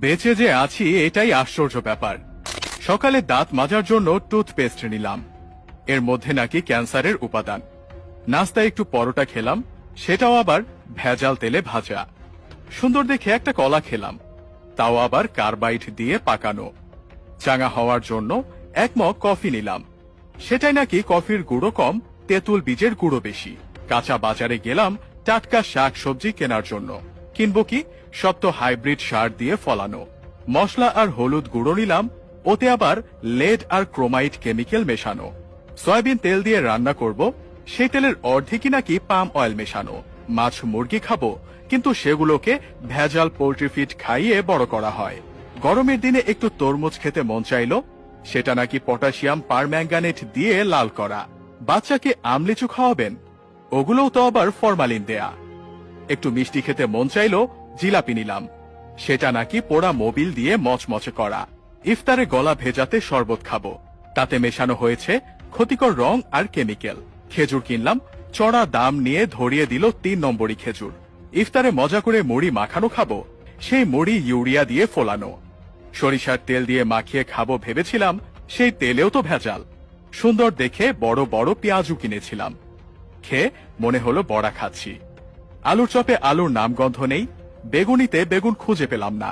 বেঁচে যে আছি এটাই আশ্চর্য ব্যাপার। সকালে দাঁত মাজার জন্য টুথপেস্ট নিলাম, এর মধ্যে নাকি ক্যান্সারের উপাদান। নাস্তায় একটু পরোটা খেলাম, সেটাও আবার ভেজাল তেলে ভাজা। সুন্দর দেখে একটা কলা খেলাম, তাও আবার কার্বাইড দিয়ে পাকানো। চাঙা হওয়ার জন্য এক মগ কফি নিলাম, সেটাই নাকি কফির গুঁড়ো কম, তেঁতুল বীজের গুঁড়ো বেশি। কাঁচা বাজারে গেলাম টাটকা শাক সবজি কেনার জন্য, কিনবো কি সব তো হাইব্রিড সার দিয়ে ফলানো। মশলা আর হলুদ গুঁড়ো নিলাম, ওতে আবার লেড আর ক্রোমাইড কেমিক্যাল মেশানো। সয়াবিন তেল দিয়ে রান্না করব, সেই তেলের অর্ধেকই নাকি পাম অয়েল মেশানো। মাছ মুরগি খাবো, কিন্তু সেগুলোকে ভেজাল পোল্ট্রি ফিড খাইয়ে বড় করা হয়। গরমের দিনে একটু তরমুজ খেতে মন চাইলো, সেটা নাকি পটাশিয়াম পারম্যাঙ্গানেট দিয়ে লাল করা। বাচ্চাকে আমলিচু খাওয়াবেন, ওগুলোও তো আবার ফরমালিন দেয়া। একটু মিষ্টি খেতে মন চাইলো, জিলাপি নিলাম, সেটা নাকি পোড়া মোবিল দিয়ে মচমচে করা। ইফতারে গলা ভেজাতে শরবত খাবো, তাতে মেশানো হয়েছে ক্ষতিকর রং আর কেমিক্যাল। খেজুর কিনলাম, চড়া দাম নিয়ে ধরিয়ে দিল 3 নম্বরই খেজুর। ইফতারে মজা করে মুড়ি মাখানো খাবো, সেই মুড়ি ইউরিয়া দিয়ে ফোলানো। সরিষার তেল দিয়ে মাখিয়ে খাবো ভেবেছিলাম, সেই তেলেও তো ভেজাল। সুন্দর দেখে বড় বড় পেঁয়াজও কিনেছিলাম, খেয়ে মনে হলো বড়া খাচ্ছি। আলুর চপে আলুর নামগন্ধ নেই, বেগুনিতে বেগুন খুঁজে পেলাম না।